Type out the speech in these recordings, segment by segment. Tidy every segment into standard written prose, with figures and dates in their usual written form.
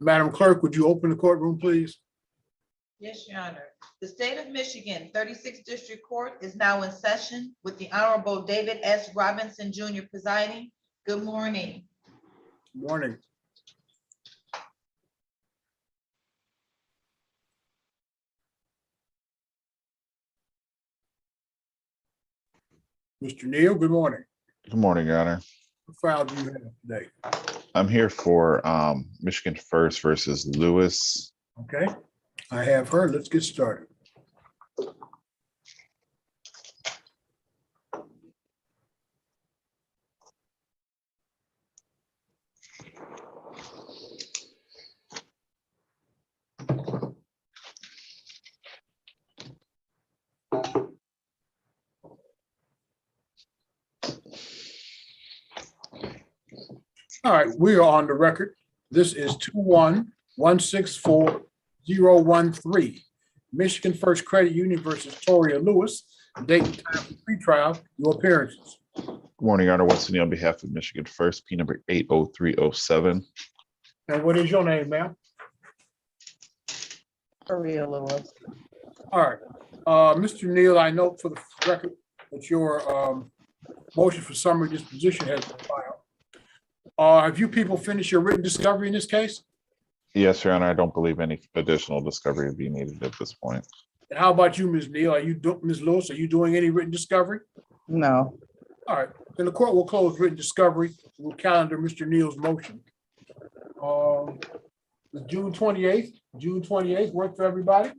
Madam Clerk, would you open the courtroom, please? Yes, Your Honor. The state of Michigan, 36th District Court is now in session with the Honorable David S. Robinson Jr. presiding. Good morning. Morning. Mr. Neal, good morning. Good morning, Your Honor. What file do you have today? I'm here for Michigan First versus Lewis. Okay, I have her. Let's get started. All right, we are on the record. This is 2-1-164-013. Michigan First Credit Union versus Toria Lewis. Date and time for pretrial. Your appearances. Good morning, Your Honor. Winston Neal on behalf of Michigan First, P number 80307. And what is your name, ma'am? Toria Lewis. All right, Mr. Neal, I note for the record that your motion for summary disposition has been filed. Have you people finished your written discovery in this case? Yes, Your Honor. I don't believe any additional discovery would be needed at this point. And how about you, Ms. Neal? Ms. Lewis, are you doing any written discovery? No. All right, then the court will close written discovery. We'll calendar Mr. Neal's motion. June 28th, work for everybody?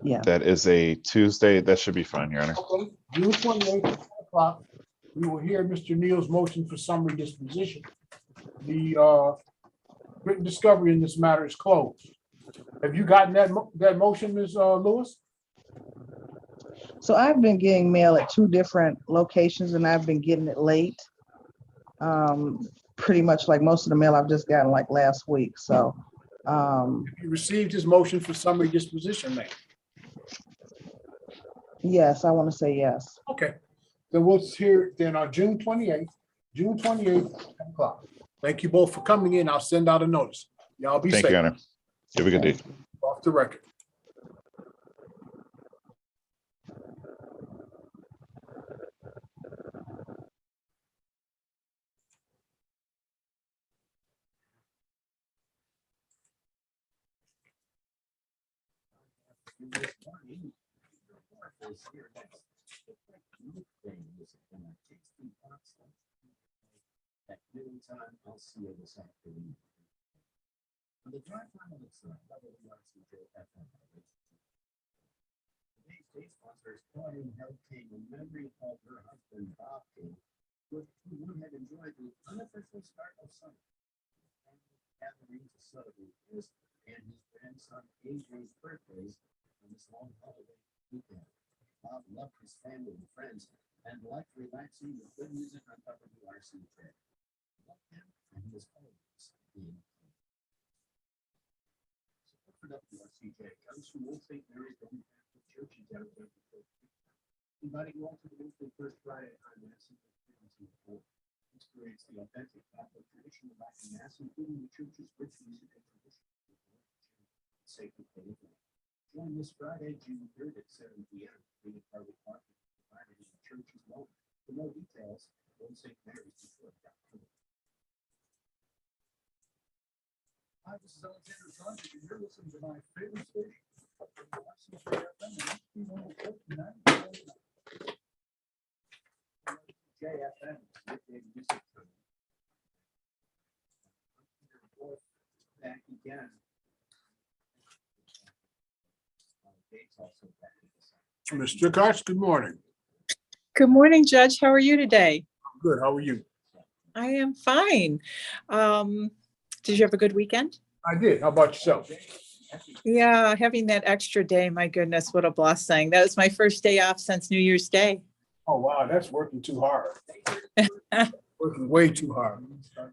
Yeah. That is a Tuesday. That should be fine, Your Honor. Okay, June 28th at 10 o'clock. We will hear Mr. Neal's motion for summary disposition. The written discovery in this matter is closed. Have you gotten that motion, Ms. Lewis? So I've been getting mail at 2 different locations and I've been getting it late. Pretty much like most of the mail I've just gotten like last week. So You received his motion for summary disposition, ma'am. yes, I want to say yes. Okay, then we'll hear it then on June 28th, 10 o'clock. Thank you both for coming in. I'll send out a notice. Y'all be Thank you, safe. Your Honor. Have a good day. Off the record. At noon time, I'll see you this afternoon. On the drive time on the side, WRCJ FM. Today's day sponsor is Claudine Held King in memory of her husband, Bob King, who had enjoyed the unofficial start of summer. Gathering to celebrate his and his grandson AJ's birthdays on this long holiday weekend. Bob loved his family and friends and liked relaxing with good music on WRCJ. Loved him and he was always being clean. Support for WRCJ comes from Old St. Mary's Roman Catholic Church in downtown Detroit. Inviting you all to the weekly First Friday High Mass in 2004. Experience the authentic Catholic tradition of Latin Mass, including the church's rich music and tradition. Sacred faith. Join this Friday, June 3rd at 7 p.m. Free private parking provided in the church's loan. For more details, go to stmarysdetroit.com. Hi, this is Alexander Saunders, and you're listening to my favorite station. JFM, music. Back again. Mr. Cox, good morning. Good morning, Judge. How are you today? Good, how are you? I am fine. Did you have a good weekend? I did. How about yourself? Yeah, having that extra day, my goodness, what a blessing. That was my first day off since New Year's Day. Oh, wow, that's working too hard. Working way too hard.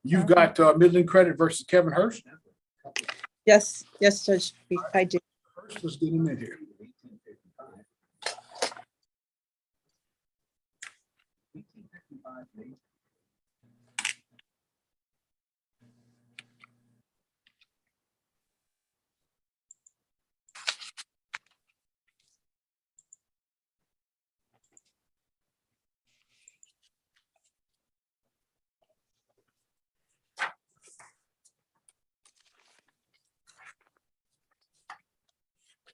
You've got Midland Credit versus Kevin Hurst. Yes, Judge, I do. Hurst, let's get him in here.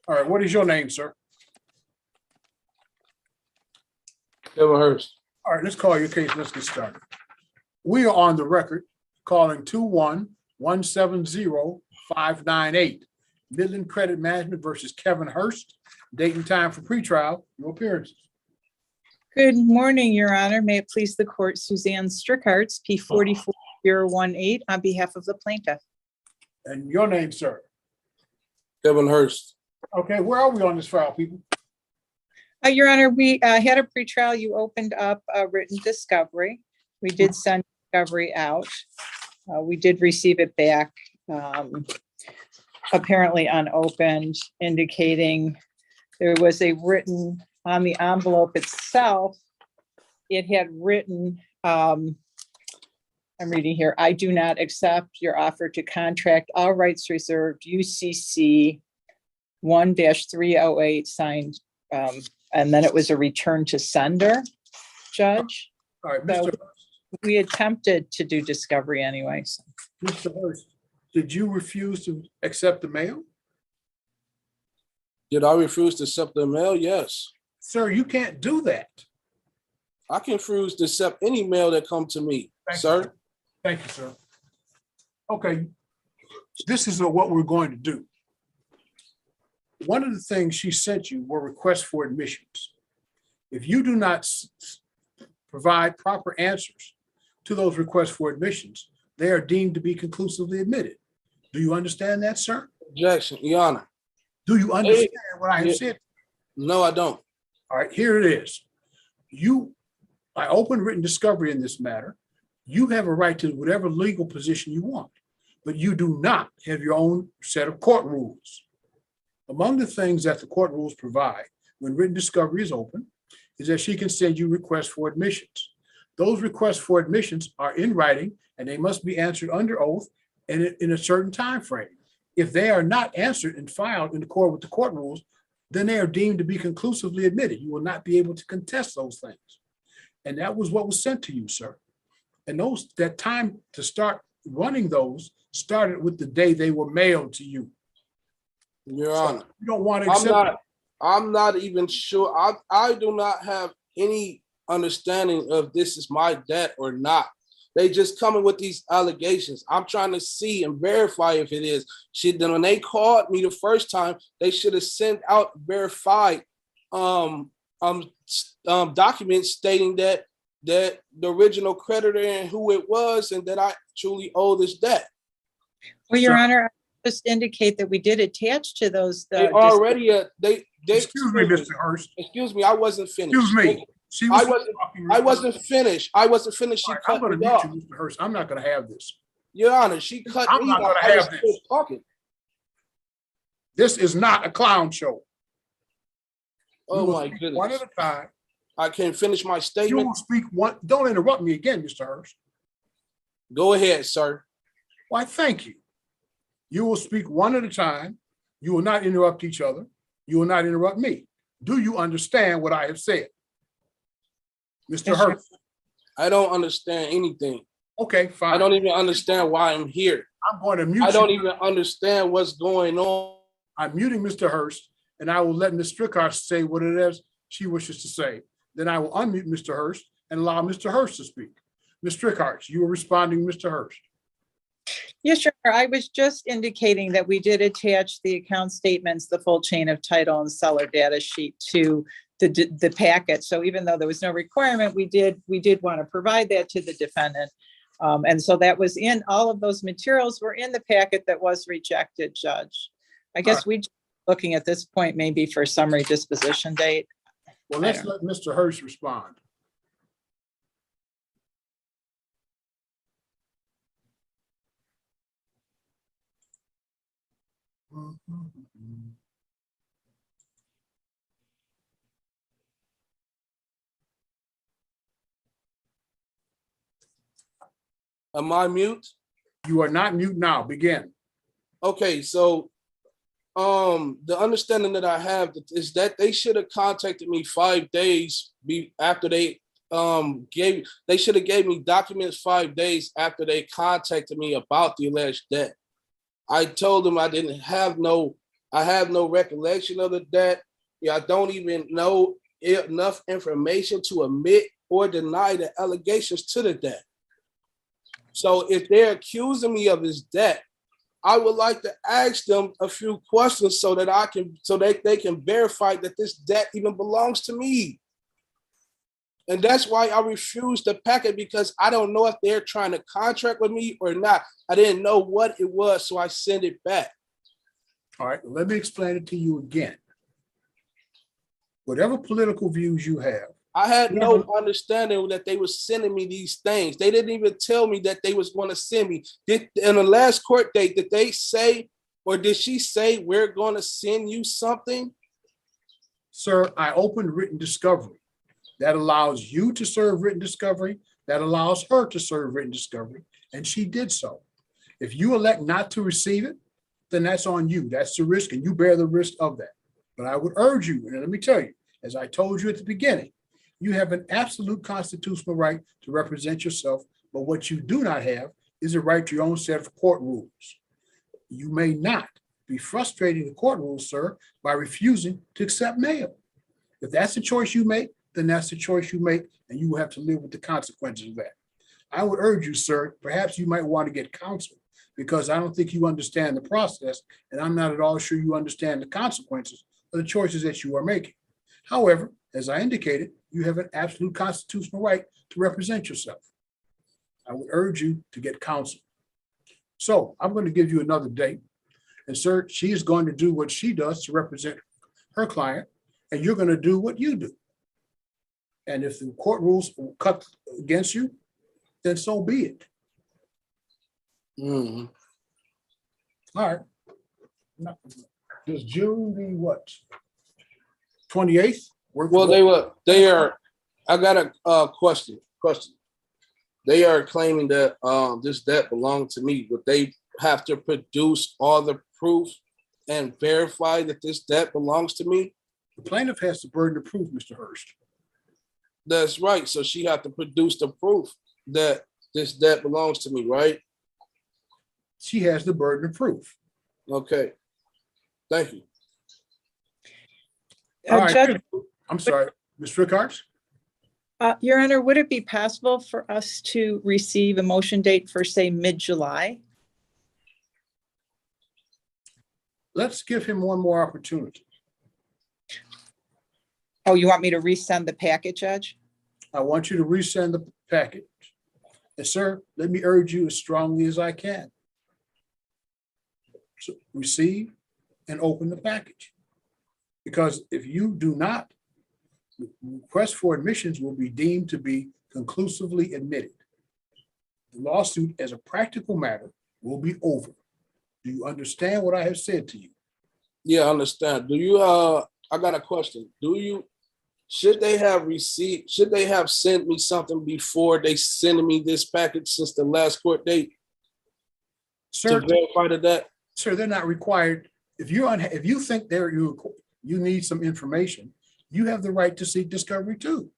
All right, what is your name, sir? Kevin Hurst. All right, let's call your case. Let's get started. We are on the record calling 2-1-170-598. Midland Credit Management versus Kevin Hurst. Date and time for pretrial. Your appearances. Good morning, Your Honor. May it please the court, Suzanne Strickarts, P 44018, on behalf of the plaintiff. And your name, sir. Kevin Hurst. Okay, where are we on this file, people? Your Honor, we had a pretrial. You opened up a written discovery. We did send discovery out. We did receive it back, apparently unopened, indicating there was a written on the envelope itself. It had written, I'm reading here, I do not accept your offer to contract, all rights reserved, UCC 1-308 signed, and then it was a return to sender, Judge. All right, So Mr. we attempted to do discovery anyways. Mr. Hurst, did you refuse to accept the mail? Did I refuse to accept the mail? Yes. Sir, you can't do that. I can refuse to accept any mail that come to me, Thank you, sir. Thank you, sir. Okay, this is what we're going to do. One of the things she sent you were requests for admissions. If you do not provide proper answers to those requests for admissions, they are deemed to be conclusively admitted. Do you understand that, sir? Objection, Your Honor. Do you understand what I have said? No, I don't. All right, here it is. I open written discovery in this matter. You have a right to whatever legal position you want, but you do not have your own set of court rules. Among the things that the court rules provide when written discovery is open is that she can send you requests for admissions. Those requests for admissions are in writing and they must be answered under oath and in a certain time frame. If they are not answered and filed in accord with the court rules, then they are deemed to be conclusively admitted. You will not be able to contest those things. And that was what was sent to you, sir. And that time to start running those started with the day they were mailed to you. Your So Honor. you don't want to accept. I'm not even sure. I do not have any understanding of this is my debt or not. They just coming with these allegations. I'm trying to see and verify if it is. Then when they called me the first time, they should have sent out verified documents stating that the original creditor and who it was and that I truly owe this debt. Well, Your So- Honor, I just indicate that we did attach to those. They already Excuse me, Mr. Hurst. Excuse me, I wasn't finished. Excuse me. She I was wasn't finished. I wasn't finished. She All right, I'm cut going to me mute off. you, Mr. Hurst. I'm not going to have this. Your Honor, she cut I'm me not off. gonna I was have this. still talking. This is not a clown show. Oh We will my speak goodness. one at a time. I can't finish my You statement. will speak one. Don't interrupt me again, Mr. Hurst. Go ahead, sir. Why, thank you. You will speak one at a time. You will not interrupt each other. You will not interrupt me. Do you understand what I have said? Mr. Yes, sir. Hurst. I don't understand anything. Okay, fine. I don't even understand why I'm here. I'm going to mute I don't you. even understand what's going on. I'm muting Mr. Hurst, and I will let Ms. Strickard say what it is she wishes to say. Then I will unmute Mr. Hurst and allow Mr. Hurst to speak. Ms. Strickard, you were responding, Mr. Hurst. Yes, sure. I was just indicating that we did attach the account statements, the full chain of title and seller data sheet to the packet. So even though there was no requirement, we did want to provide that to the defendant. And so that was in, all of those materials were in the packet that was rejected, Judge. I guess we looking at this point, maybe for summary disposition date. Well, let's let Mr. Hurst respond. Am I mute? You are not mute now. Begin. Okay, so the understanding that I have is that they should have contacted me 5 days after they should have gave me documents 5 days after they contacted me about the alleged debt. I told them I didn't have no I have no recollection of the debt. Yeah, I don't even know enough information to admit or deny the allegations to the debt. So if they're accusing me of this debt, I would like to ask them a few questions so that they can verify that this debt even belongs to me. And that's why I refused the packet, because I don't know if they're trying to contract with me or not. I didn't know what it was, so I sent it back. All right, let me explain it to you again. Whatever political views you have, I had no understanding that they were sending me these things. They didn't even tell me that they was going to send me. In the last court date, did they say, or did she say, we're going to send you something? sir, I opened written discovery. That allows you to serve written discovery. That allows her to serve written discovery, and she did so. If you elect not to receive it, then that's on you. That's the risk, and you bear the risk of that. But I would urge you, and let me tell you, as I told you at the beginning, you have an absolute constitutional right to represent yourself, but what you do not have is a right to your own set of court rules. You may not be frustrating the court rules, sir, by refusing to accept mail. If that's the choice you make, then that's the choice you make, and you will have to live with the consequences of that. I would urge you, sir, perhaps you might want to get counsel, because I don't think you understand the process, and I'm not at all sure you understand the consequences of the choices that you are making. However, as I indicated, you have an absolute constitutional right to represent yourself. I would urge you to get counsel. So I'm going to give you another date. And sir, she is going to do what she does to represent her client, and you're going to do what you do. And if the court rules cut against you, then so be it. Mm-hmm. All right. Now, does June the what? 28th? Well, I got a question. They are claiming that this debt belonged to me. Would they have to produce all the proof and verify that this debt belongs to me? The plaintiff has the burden of proof, Mr. Hurst. That's right. So she had to produce the proof that this debt belongs to me, right? She has the burden of proof. Okay. Thank you. All right. Judge, I'm sorry, Ms. Rickards? Your Honor, would it be possible for us to receive a motion date for, say, mid-July? Let's give him one more opportunity. Oh, you want me to resend the packet, Judge? I want you to resend the package. And sir, let me urge you as strongly as I can. So receive and open the package. Because if you do not, the request for admissions will be deemed to be conclusively admitted. The lawsuit, as a practical matter, will be over. Do you understand what I have said to you? Yeah, I understand. I got a question. Should they have sent me something before they send me this package since the last court date? Sir, to verify that? Sir, they're not required. If you think you need some information, you have the right to seek discovery too.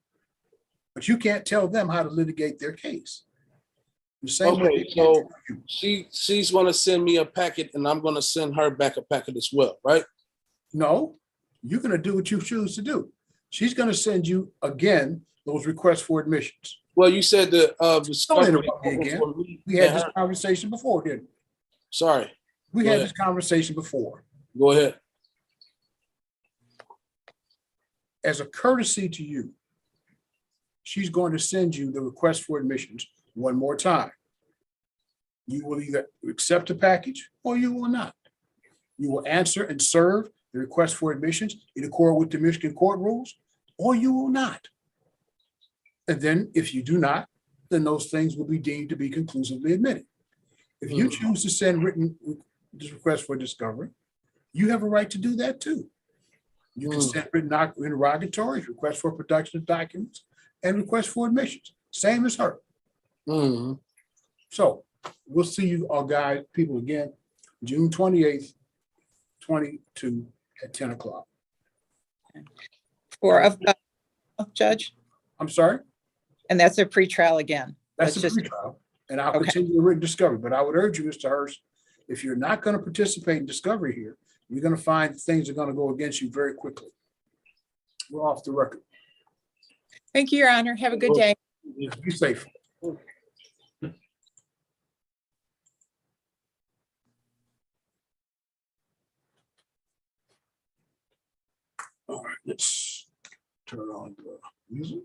But you can't tell them how to litigate their case. Okay, so she's going to send me a packet, and I'm going to send her back a packet as well, right? No, you're going to do what you choose to do. She's going to send you again those requests for admissions. Well, you said the Don't interrupt me again. We had this conversation before, didn't we? Sorry. We had this conversation before. Go ahead. As a courtesy to you, she's going to send you the request for admissions one more time. You will either accept the package or you will not. You will answer and serve the request for admissions in accord with the Michigan court rules, or you will not. And then if you do not, then those things will be deemed to be conclusively admitted. If you choose to send written request for discovery, you have a right to do that too. You can send written interrogatories, request for production of documents, and request for admissions, same as her. So we'll see you all guys, people again, June 28th, 22 at 10 o'clock. For a judge? I'm sorry? And that's a pretrial again. That's a pretrial, and I'll continue the written discovery, but I would urge you, Mr. Hurst, if you're not going to participate in discovery here, You're gonna find things are gonna go against you very quickly. We're off the record. Thank you, Your Honor. Have a good day. Be safe. All right, let's turn on the music.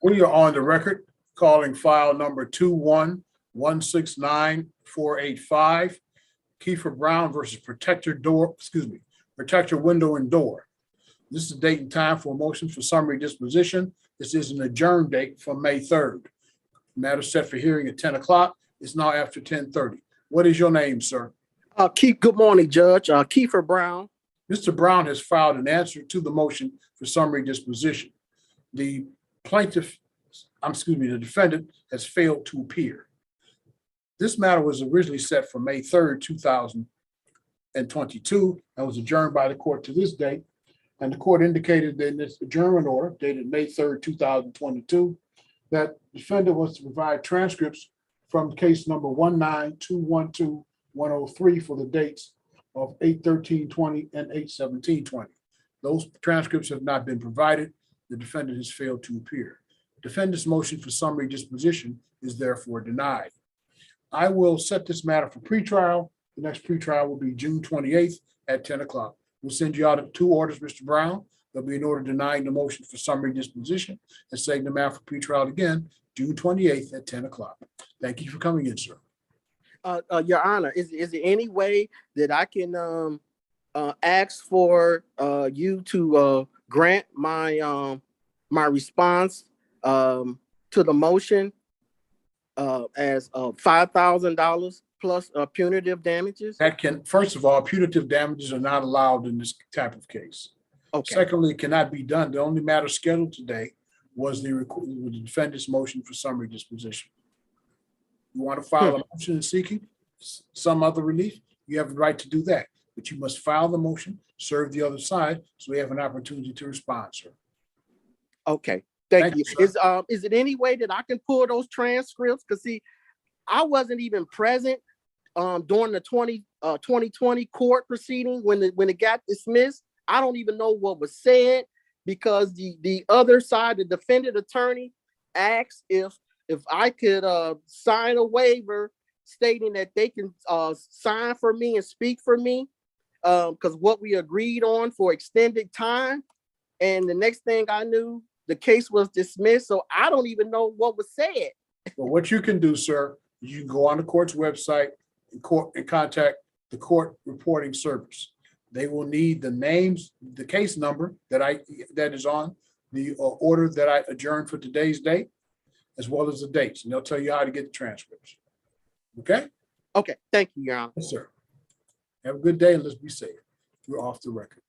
We are on the record calling file number 21169485, Kiefer Brown versus Protector Window and Door. This is the date and time for a motion for summary disposition. This is an adjourned date from May 3rd. Matter set for hearing at 10 o'clock. It's now after 10:30. What is your name, sir? Keith, good morning, Judge. Kiefer Brown. Mr. Brown has filed an answer to the motion for summary disposition. The the defendant has failed to appear. This matter was originally set for May 3rd, 2022, and was adjourned by the court to this date. And the court indicated in its adjournment order dated May 3rd, 2022, that the defendant was to provide transcripts from case number 19212-103 for the dates of 8/13/20 and 8/17/20. Those transcripts have not been provided. The defendant has failed to appear. Defendant's motion for summary disposition is therefore denied. I will set this matter for pretrial. The next pretrial will be June 28th at 10 o'clock. We'll send you out 2 orders, Mr. Brown. There'll be an order denying the motion for summary disposition and setting the matter for pretrial again, June 28th at 10 o'clock. Thank you for coming in, sir. Your Honor, is there any way that I can ask for you to grant my my response to the motion as $5,000 plus punitive damages? That can, first of all, punitive damages are not allowed in this type of case. Okay. Secondly, it cannot be done. The only matter scheduled today was the defendant's motion for summary disposition. You want to file a motion seeking some other relief, you have the right to do that, but you must file the motion, serve the other side, so we have an opportunity to respond, sir. Okay. Thank you. sir. Is it any way that I can pull those transcripts? Because see, I wasn't even present during the 2020 court proceeding when it got dismissed. I don't even know what was said because the other side, the defendant attorney, asked if I could sign a waiver stating that they can sign for me and speak for me because what we agreed on for extended time. And the next thing I knew, the case was dismissed. So I don't even know what was said. Well, what you can do, sir, is you can go on the court's website and contact the court reporting service. They will need the names, the case number that is on the order that I adjourned for today's date, as well as the dates, and they'll tell you how to get the transcripts. Okay? Okay. Thank you, Your Honor. Yes, sir. Have a good day and let's be safe. We're off the record.